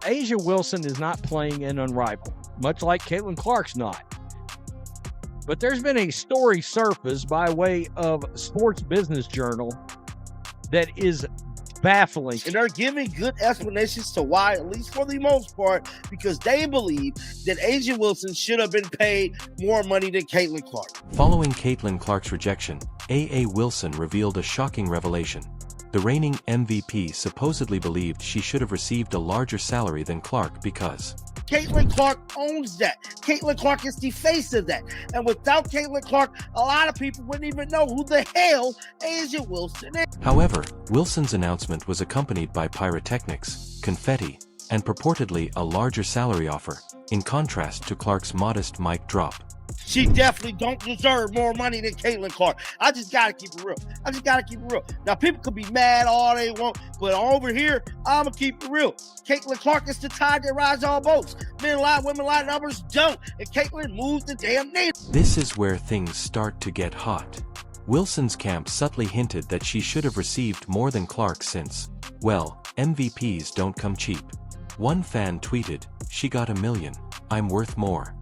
A'ja Wilson is not playing an unrivaled, much like Caitlin Clark's not. But there's been a story surfaced by way of Sports Business Journal that is baffling. And they're giving good explanations to why, at least for the most part, because they believe that A'ja Wilson should have been paid more money than Caitlin Clark. Following Caitlin Clark's rejection, A.A. Wilson revealed a shocking revelation. The reigning MVP supposedly believed she should have received a larger salary than Clark because Caitlin Clark owns that. Caitlin Clark is the face of that. And without Caitlin Clark, a lot of people wouldn't even know who the hell A'ja Wilson is. However, Wilson's announcement was accompanied by pyrotechnics, confetti, and purportedly a larger salary offer, in contrast to Clark's modest mic drop. She definitely don't deserve more money than Caitlin Clark. I just gotta keep it real. Now, people could be mad all they want, but over here, I'ma keep it real. Caitlin Clark is the tide that rides all boats. Men lie, women lie, numbers don't. And Caitlin moves the damn needle. This is where things start to get hot. Wilson's camp subtly hinted that she should have received more than Clark since, well, MVPs don't come cheap. One fan tweeted, "She got $1 million. I'm worth more."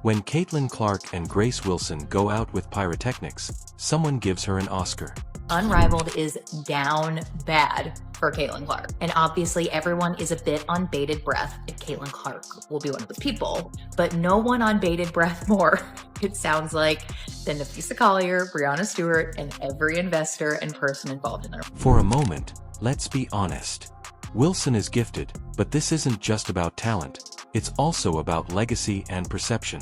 When Caitlin Clark and Grace Wilson go out with pyrotechnics, someone gives her an Oscar. Unrivaled is down bad for Caitlin Clark. And obviously everyone is a bit on bated breath if Caitlin Clark will be one of those people. But no one on bated breath more, it sounds like, than Nafisa Collier, Brianna Stewart, and every investor and person involved in her. For a moment, let's be honest. Wilson is gifted, but this isn't just about talent. It's also about legacy and perception.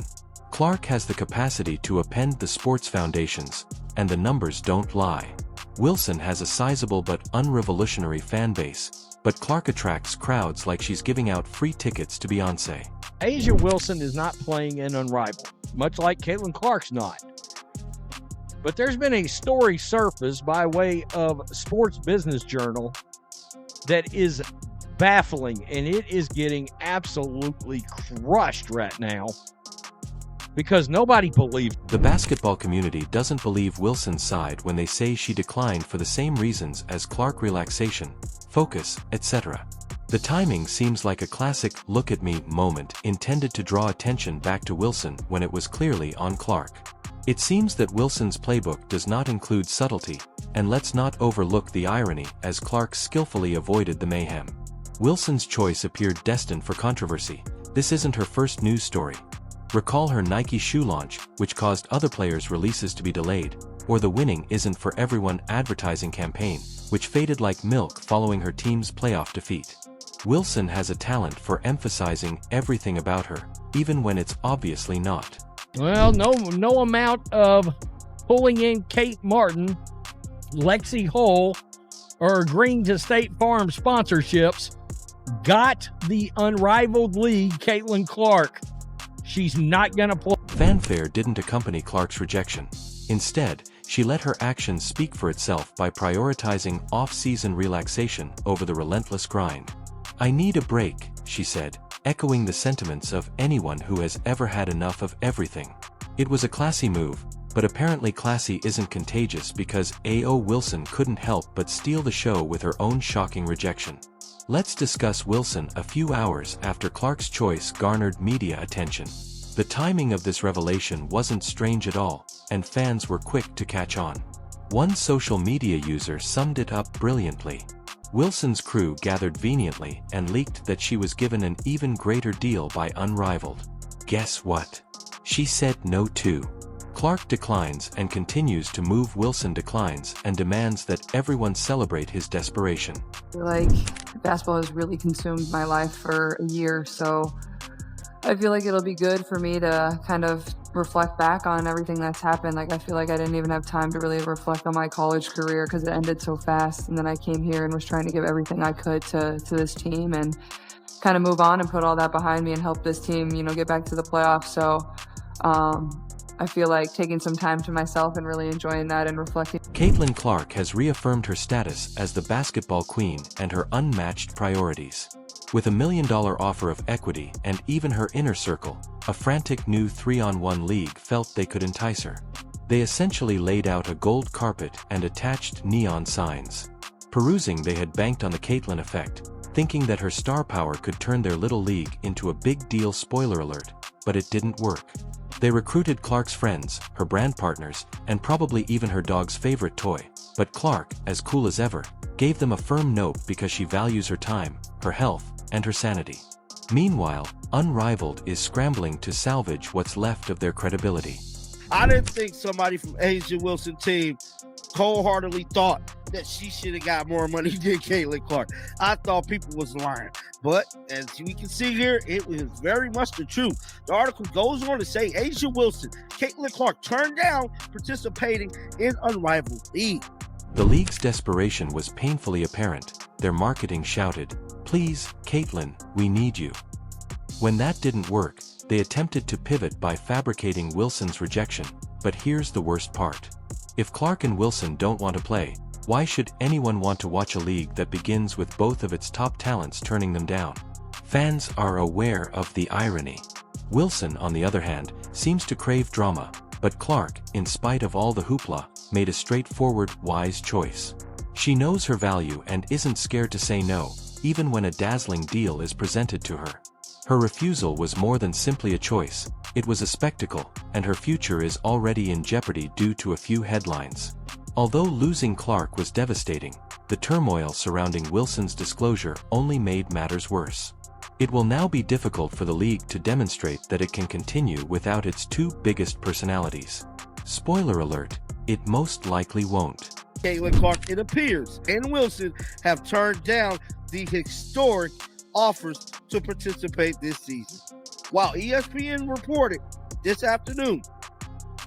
Clark has the capacity to upend the sports foundations, and the numbers don't lie. Wilson has a sizable but unrevolutionary fan base, but Clark attracts crowds like she's giving out free tickets to Beyoncé. A'ja Wilson is not playing an unrivaled, much like Caitlin Clark's not. But there's been a story surfaced by way of Sports Business Journal that is baffling, and it is getting absolutely crushed right now because nobody believes. The basketball community doesn't believe Wilson's side when they say she declined for the same reasons as Clark: relaxation, focus, etc. The timing seems like a classic "look at me" moment intended to draw attention back to Wilson when it was clearly on Clark. It seems that Wilson's playbook does not include subtlety, and let's not overlook the irony as Clark skillfully avoided the mayhem. Wilson's choice appeared destined for controversy. This isn't her first news story. Recall her Nike shoe launch, which caused other players' releases to be delayed, or the "winning isn't for everyone" advertising campaign, which faded like milk following her team's playoff defeat. Wilson has a talent for emphasizing everything about her, even when it's obviously not. Well, no amount of pulling in Kate Martin, Lexi Hull, or agreeing to State Farm sponsorships got the unrivaled league Caitlin Clark. She's not going to play. Fanfare didn't accompany Clark's rejection. Instead, she let her actions speak for itself by prioritizing off-season relaxation over the relentless grind. "I need a break," she said, echoing the sentiments of anyone who has ever had enough of everything. It was a classy move, but apparently classy isn't contagious because A.O. Wilson couldn't help but steal the show with her own shocking rejection. Let's discuss Wilson a few hours after Clark's choice garnered media attention. The timing of this revelation wasn't strange at all, and fans were quick to catch on. One social media user summed it up brilliantly. Wilson's crew gathered valiantly and leaked that she was given an even greater deal by Unrivaled. Guess what? She said no to. Clark declines and continues to move. Wilson declines and demands that everyone celebrate his desperation. I feel like basketball has really consumed my life for a year, so I feel like it'll be good for me to kind of reflect back on everything that's happened. Like, I feel like I didn't even have time to really reflect on my college career because it ended so fast, and then I came here and was trying to give everything I could to this team and kind of move on and put all that behind me and help this team, get back to the playoffs. So I feel like taking some time to myself and really enjoying that and reflecting. Caitlin Clark has reaffirmed her status as the basketball queen and her unmatched priorities. With $1 million offer of equity and even her inner circle, a frantic new 3-on-1 league felt they could entice her. They essentially laid out a gold carpet and attached neon signs. Perusing, they had banked on the Caitlin effect, thinking that her star power could turn their little league into a big deal. Spoiler alert, but it didn't work. They recruited Clark's friends, her brand partners, and probably even her dog's favorite toy, but Clark, as cool as ever, gave them a firm nope because she values her time, her health, and her sanity. Meanwhile, Unrivaled is scrambling to salvage what's left of their credibility. I didn't think somebody from Asia Wilson team cold-heartedly thought that she should have got more money than Caitlin Clark. I thought people was lying. But as we can see here, it was very much the truth. The article goes on to say Asia Wilson, Caitlin Clark turned down participating in Unrivaled League. The league's desperation was painfully apparent. Their marketing shouted, "Please, Caitlin, we need you." When that didn't work, they attempted to pivot by fabricating Wilson's rejection. But here's the worst part. If Clark and Wilson don't want to play, why should anyone want to watch a league that begins with both of its top talents turning them down? Fans are aware of the irony. Wilson, on the other hand, seems to crave drama, but Clark, in spite of all the hoopla, made a straightforward, wise choice. She knows her value and isn't scared to say no, even when a dazzling deal is presented to her. Her refusal was more than simply a choice, it was a spectacle, and her future is already in jeopardy due to a few headlines. Although losing Clark was devastating, the turmoil surrounding Wilson's disclosure only made matters worse. It will now be difficult for the league to demonstrate that it can continue without its two biggest personalities. Spoiler alert, it most likely won't. Caitlin Clark, it appears, and Wilson have turned down the historic offers to participate this season. While ESPN reported this afternoon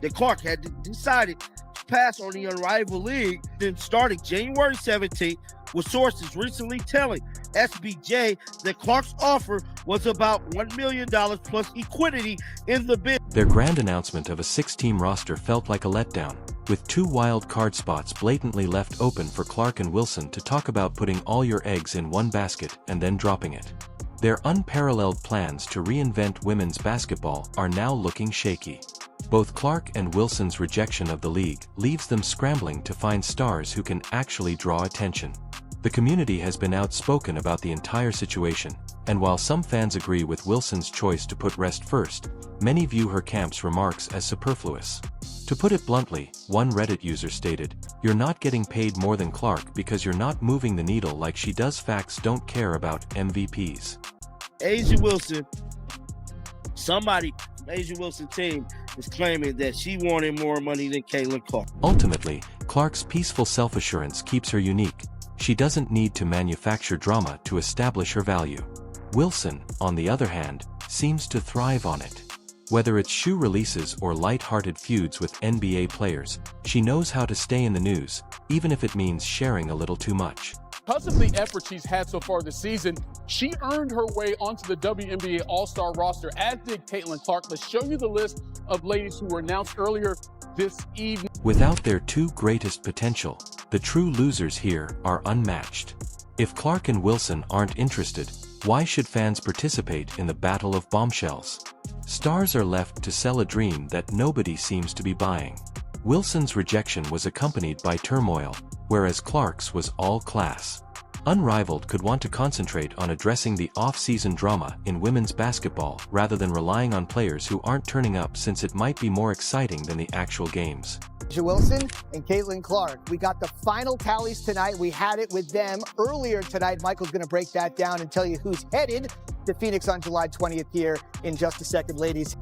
that Clark had decided to pass on the Unrivaled League, then starting January 17th, with sources recently telling SBJ that Clark's offer was about $1 million plus equity in the bid. Their grand announcement of a 6-team roster felt like a letdown, with 2 wild card spots blatantly left open for Clark and Wilson to talk about putting all your eggs in one basket and then dropping it. Their unparalleled plans to reinvent women's basketball are now looking shaky. Both Clark and Wilson's rejection of the league leaves them scrambling to find stars who can actually draw attention. The community has been outspoken about the entire situation, and while some fans agree with Wilson's choice to put rest first, many view her camp's remarks as superfluous. To put it bluntly, one Reddit user stated, "You're not getting paid more than Clark because you're not moving the needle like she does. Facts don't care about MVPs." Asia Wilson, somebody from Asia Wilson team is claiming that she wanted more money than Caitlin Clark. Ultimately, Clark's peaceful self-assurance keeps her unique. She doesn't need to manufacture drama to establish her value. Wilson, on the other hand, seems to thrive on it. Whether it's shoe releases or light-hearted feuds with NBA players, she knows how to stay in the news, even if it means sharing a little too much. Because of the effort she's had so far this season, she earned her way onto the WNBA All-Star roster, as did Caitlin Clark. Let's show you the list of ladies who were announced earlier this evening. Without their two greatest potential, the true losers here are unmatched. If Clark and Wilson aren't interested, why should fans participate in the battle of bombshells? Stars are left to sell a dream that nobody seems to be buying. Wilson's rejection was accompanied by turmoil, whereas Clark's was all class. Unrivaled could want to concentrate on addressing the off-season drama in women's basketball rather than relying on players who aren't turning up, since it might be more exciting than the actual games. Asia Wilson and Caitlin Clark. We got the final tallies tonight. We had it with them earlier tonight. Michael's going to break that down and tell you who's headed to Phoenix on July 20th here in just a second, ladies.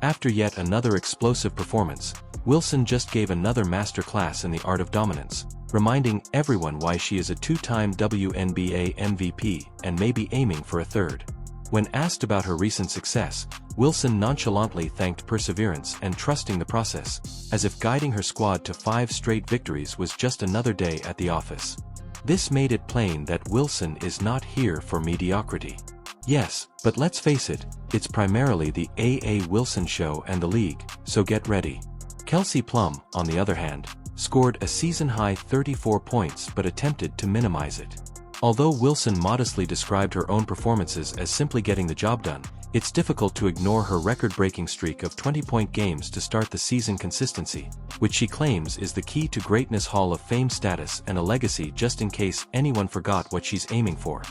After yet another explosive performance, Wilson just gave another masterclass in the art of dominance, reminding everyone why she is a 2-time WNBA MVP and may be aiming for a third. When asked about her recent success, Wilson nonchalantly thanked perseverance and trusting the process, as if guiding her squad to 5 straight victories was just another day at the office. This made it plain that Wilson is not here for mediocrity. Yes, but let's face it, it's primarily the A.A. Wilson show and the league, so get ready. Kelsey Plum, on the other hand, scored a season-high 34 points but attempted to minimize it. Although Wilson modestly described her own performances as simply getting the job done, it's difficult to ignore her record-breaking streak of 20-point games to start the season. Consistency, which she claims is the key to greatness, Hall of Fame status, and a legacy, just in case anyone forgot what she's aiming for.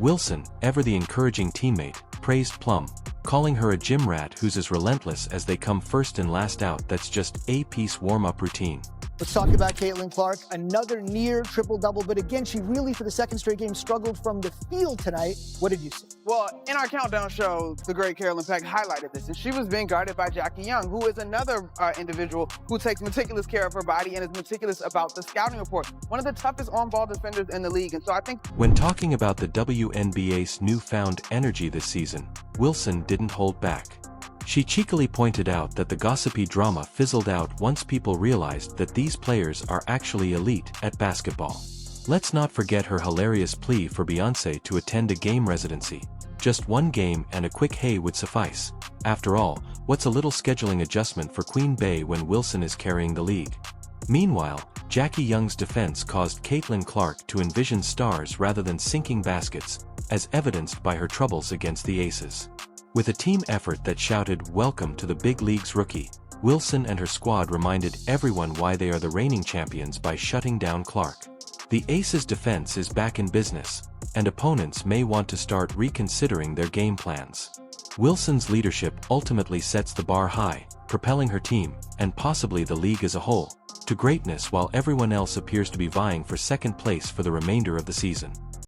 Wilson, ever the encouraging teammate, praised Plum, calling her a gym rat who's as relentless as they come first and last out. That's just A-piece warm-up routine. Let's talk about Caitlin Clark. Another near triple-double, but again, she really, for the second straight game, struggled from the field tonight. What did you see? Well, in our countdown show, the great Carolyn Peck highlighted this, and she was being guarded by Jackie Young, who is another individual who takes meticulous care of her body and is meticulous about the scouting report. One of the toughest on-ball defenders in the league, and so I think... When talking about the WNBA's newfound energy this season, Wilson didn't hold back. She cheekily pointed out that the gossipy drama fizzled out once people realized that these players are actually elite at basketball. Let's not forget her hilarious plea for Beyoncé to attend a game residency. Just one game and a quick hey would suffice. After all, what's a little scheduling adjustment for Queen Bey when Wilson is carrying the league? Meanwhile, Jackie Young's defense caused Caitlin Clark to envision stars rather than sinking baskets, as evidenced by her troubles against the Aces. With a team effort that shouted "Welcome to the big leagues, rookie," Wilson and her squad reminded everyone why they are the reigning champions by shutting down Clark. The Aces' defense is back in business, and opponents may want to start reconsidering their game plans. Wilson's leadership ultimately sets the bar high, propelling her team, and possibly the league as a whole, to greatness while everyone else appears to be vying for second place for the remainder of the season.